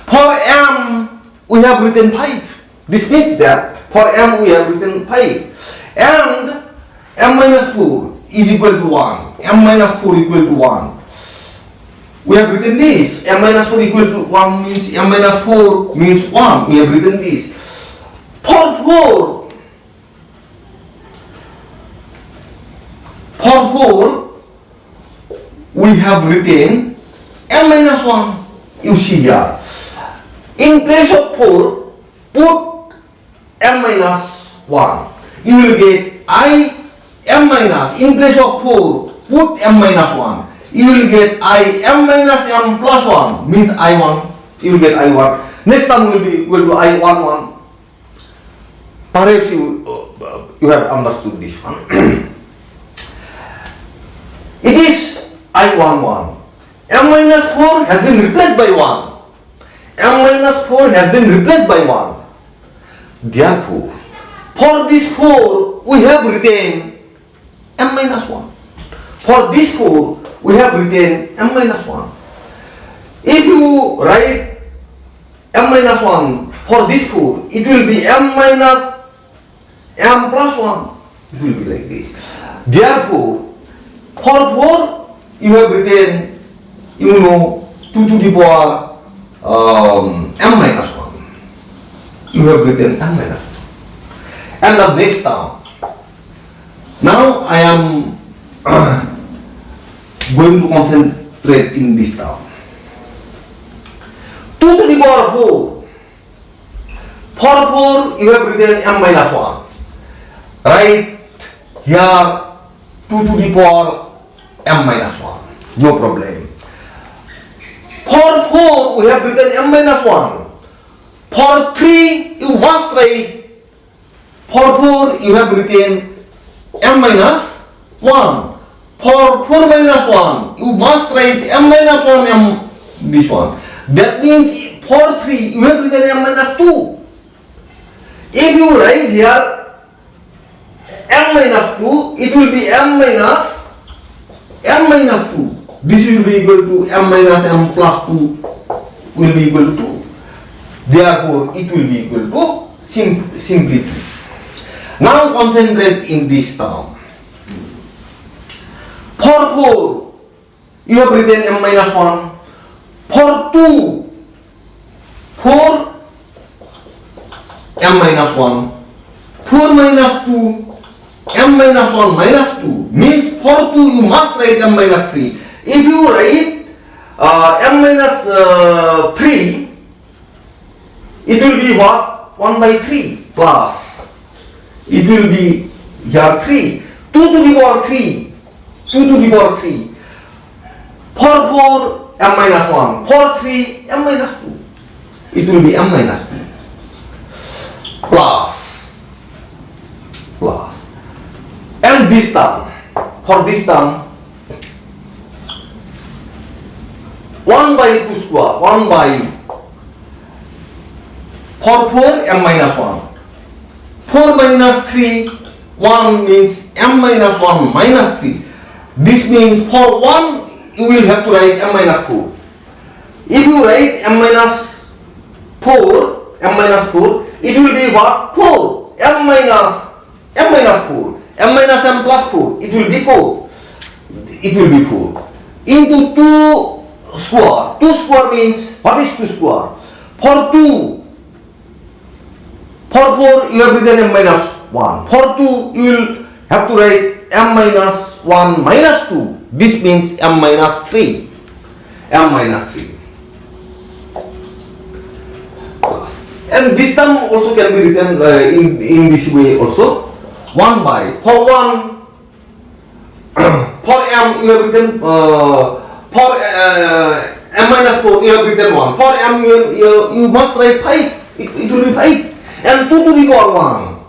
For m we have written 5. This means that for m we have written 5 and m minus 4 is equal to 1. M minus 4 equal to 1. We have written this. M minus 4 equal to 1 means M minus 4 means 1. We have written this. For 4 we have written M minus 1. You see here. In place of 4, put M minus 1. You will get M minus, in place of 4, put M minus 1. You will get M minus M plus 1, means I1. You will get I1. Next term will be equal to I11. Perhaps you have understood this one. It is I11. M minus 4 has been replaced by 1. M minus 4 has been replaced by 1. Therefore, for this 4, we have written M minus 1. For this 4, we have written M minus 1. If you write M minus 1 for this 4, it will be M minus M plus 1. It will be like this. Therefore, for 4, you have written, 2 to the power M minus 1. You have written M minus 1. And the next term. Now I am going to concentrate in this term. 2 to the power 4. For 4 you have written M minus 1. Write here 2 to the power M minus 1. No problem. For 4 we have written M minus 1. For 3, you must write. For 4, you have written m minus 1. For 4 minus 1, you must write m minus 1 m this one. That means for 3, you have written m minus 2. If you write here m minus 2, it will be m minus 2. This will be equal to m minus m plus 2 will be equal to 2. Therefore, it will be equal to simply 2. Now concentrate in this term. For 4, you have written m minus 1. For 2, 4 m minus 1. 4 minus 2, m minus 1 minus 2 means for 2 you must write m minus 3. If you write m minus 3, it will be what? 1 by 3 plus. It will be here 3. 2 to the power 3. 2 to the power 3. For 4, m minus 1. For 3, m minus 2. It will be m minus 2. Plus. And this term. For this term, 1 by 2 square. 1 by. For 4, m minus 1. 4 minus 3, 1 means m minus 1 minus 3. This means for 1, you will have to write m minus 4. If you write m minus 4, it will be what? 4. m minus 4. m minus m plus 4. It will be 4. It will be 4. Into 2 square. 2 square means, what is 2 square? For 2. For 4, you have written m minus 1. For 2, you will have to write m minus 1 minus 2. This means m minus 3. M minus 3. And this term also can be written in this way also. 1 by. For 1, for m, you have written, for m minus 4, you have written 1. For m, you must write 5. It will be 5. And 2 to the power 1.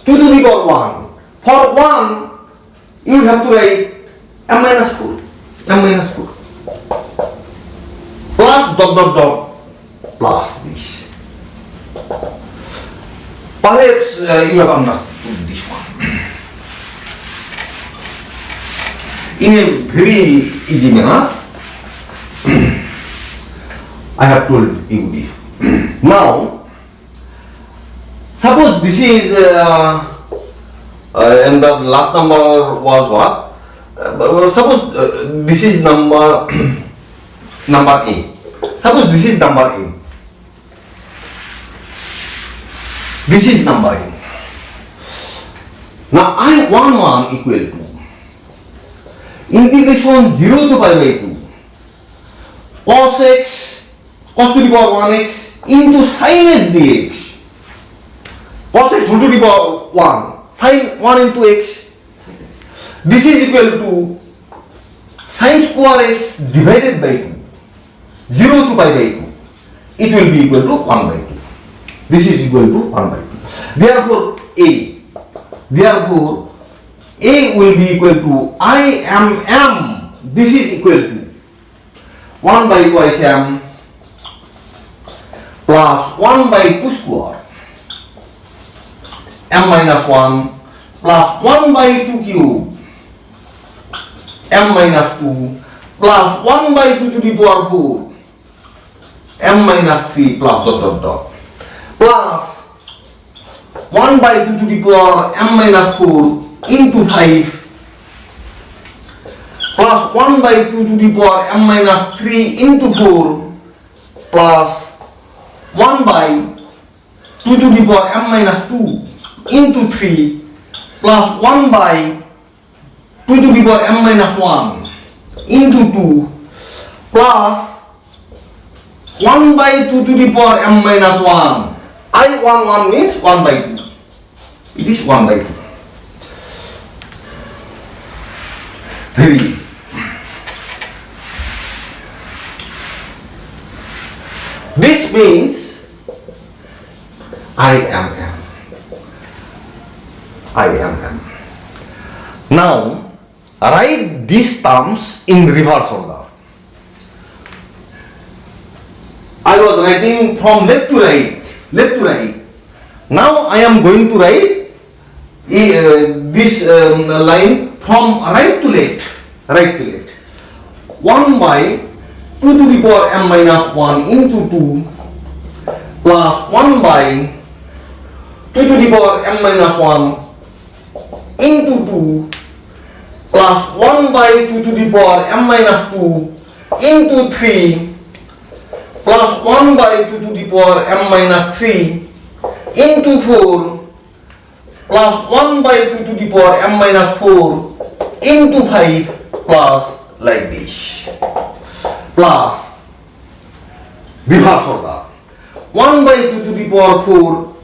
2 to the power 1. For 1, you have to write m minus 4. M minus 4. Plus dot. Plus this. Perhaps you have understood this one. In a very easy manner, I have told you this. Now, suppose this is, and the last number was what? Suppose this is number A. Suppose this is number A. This is number A. Now I11 equal to integration 0 to pi by 2 cos x cos to the power 1x into sin x dx. Cos x whole to the power 1 sin 1 into x. This is equal to sin square x divided by 2. 0 to pi by 2. It will be equal to 1 by 2. This is equal to 1 by 2. Therefore, A will be equal to I m m. This is equal to 1 by twice m plus 1 by 2 square m minus 1 plus 1 by 2 cube m minus 2 plus 1 by 2 to the power 4 m minus 3 plus dot plus 1 by 2 to the power m minus 4 into 5 plus 1 by 2 to the power m minus 3 into 4 plus 1 by 2 to the power m minus 2 into 3 plus 1 by 2 to the power m minus 1 into 2 plus 1 by 2 to the power m minus 1. I11 means 1 by 2. It is 1 by 2. Very easy. This means I am m. I am m. Now write these terms in reverse order. I was writing from left to right. Now I am going to write this line from right to left. 1 by 2 to the power m minus 1 into 2 plus 1 by 2 to the power m minus 1 into 2 plus 1 by 2 to the power m minus 2 into 3 plus 1 by 2 to the power m minus 3 into 4 plus 1 by 2 to the power m minus 4 into 5 plus like this. Plus reverse order. 1 by 2 to the power 4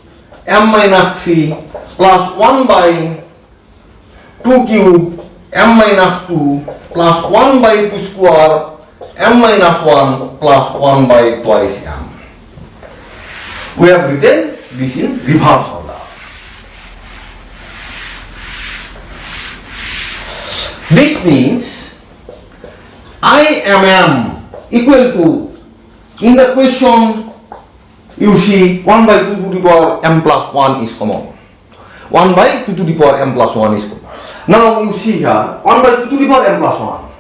m minus 3 plus 1 by 2 cube m minus 2 plus 1 by 2 square m minus 1 plus 1 by twice m. We have written this in reverse order. This means I am m equal to, in the question you see 1 by 2 to the power m plus 1 is common. 1 by 2 to the power m plus 1 is common. Now you see here 1 by 2 to the power m plus 1.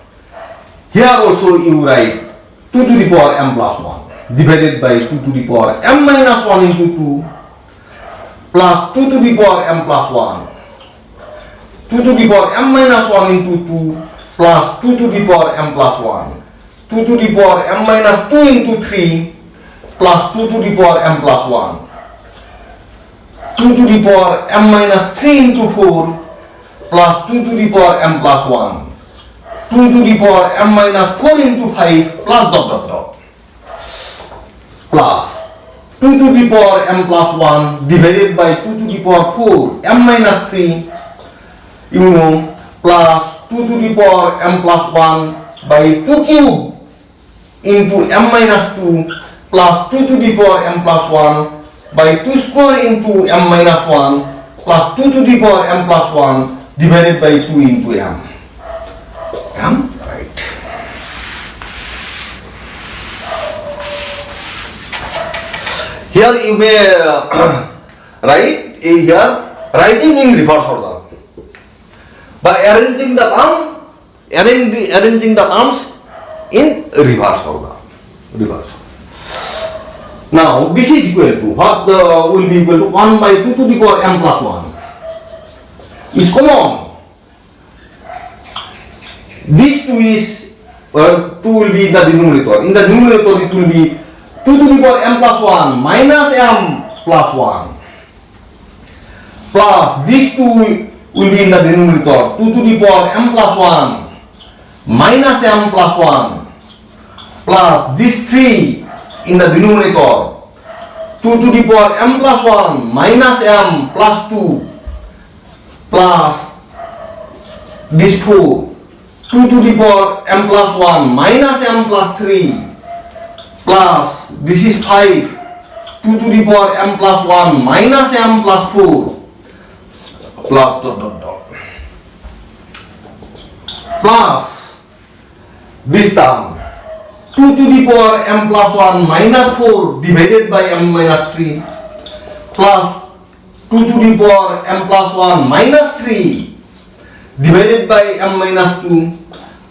Here also you write 2 to the power m plus 1 divided by 2 to the power m minus 1 into 2 plus 2 to the power m plus 1. 2 to the power m minus 1 into 2 plus 2 to the power m plus 1. 2 to the power m minus 2 into 3 plus 2 to the power m plus 1. 2 to the power m minus 3 into 4 plus 2 to the power m plus 1. 2 to the power m minus 4 into 5 plus dot dot dot. Plus 2 to the power m plus 1 divided by 2 to the power 4 m minus 3, you know, plus 2 to the power m plus 1 by 2 cube into m minus 2 plus 2 to the power m plus 1 by 2 square into m minus 1 plus 2 to the power m plus 1 divided by 2 into m. Right. Here you may write here writing in reverse order by arranging the terms in reverse order. Now this is equal to what will be equal to 1 by 2 to the power m plus 1 is common. This 2 is 2 will be in the denominator. In the numerator it will be 2 to the power m plus 1 minus m plus 1 plus this 2 will be in the denominator 2 to the power m plus 1 minus m plus 1 plus this 3 in the denominator 2 to the power m plus 1 minus m plus 2 plus this 4 2 to the power m plus 1 minus m plus 3 plus this is 5 2 to the power m plus 1 minus m plus 4 plus dot dot dot plus this term 2 to the power m plus 1 minus 4 divided by m minus 3 plus 2 to the power m plus 1 minus 3 divided by m minus 2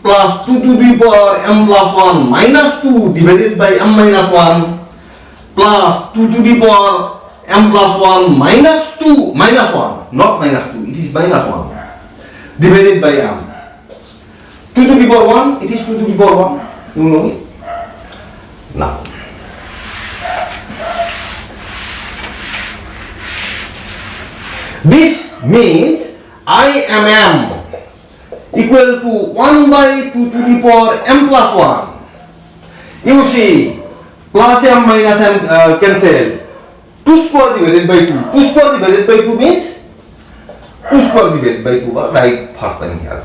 plus 2 to the power m plus 1 minus 2 divided by m minus 1 plus 2 to the power m plus 1 minus 2 minus 1 not minus 2 it is minus 1 divided by m 2 to the power 1 it is 2 to the power 1 you know it. Now this means I am m equal to 1 by 2 to the power m plus 1. You see, plus m minus m cancel. 2 square divided by 2. 2 square divided by 2 means 2 square divided by 2. Right, first time here.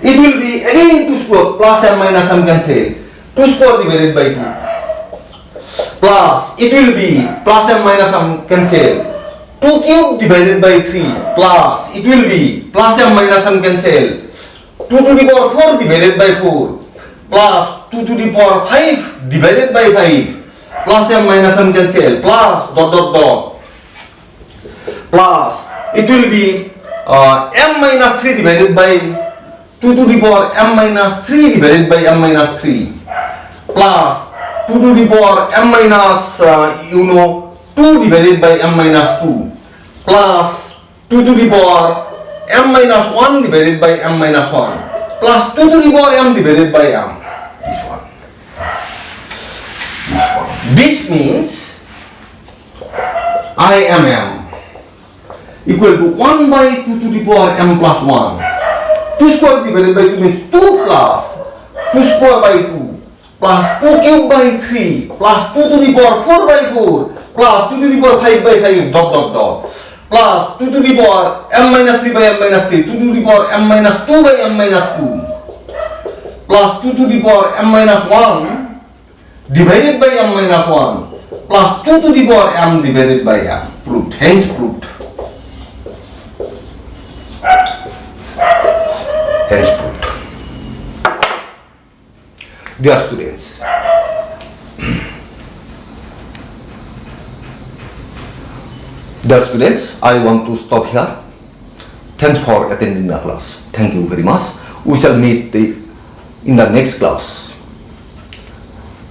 It will be again 2 square plus m minus m cancel. 2 square divided by 2. plus it will be plus m minus m cancel 2 cube divided by 3 plus it will be plus m minus m cancel 2 to the power 4 divided by 4 plus 2 to the power 5 divided by 5 plus m minus m cancel plus dot dot dot plus it will be m minus 3 divided by 2 to the power m minus 3 divided by m minus 3 plus 2 to the power m minus 2 divided by m minus 2 plus 2 to the power m minus 1 divided by m minus 1 plus 2 to the power m divided by m. This one. This means I m m equal to 1 by 2 to the power m plus 1. 2 square divided by 2 means 2 plus 2 square by 2 plus 2 cube by 3 plus 2 to the power 4 by 4 plus 2 to the power 5 by 5 dot dot dot plus 2 to the power m minus 3 by m minus 3 2 to the power m minus 2 by m minus 2 plus 2 to the power m minus 1 divided by m minus 1 plus 2 to the power m divided by m. Proved. Hence proved. Hence proved. Dear students, I want to stop here. Thanks for attending the class. Thank you very much. We shall meet in the next class.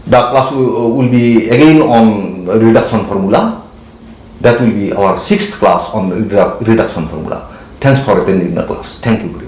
The class will be again on reduction formula. That will be our 6th class on reduction formula. Thanks for attending the class. Thank you very much.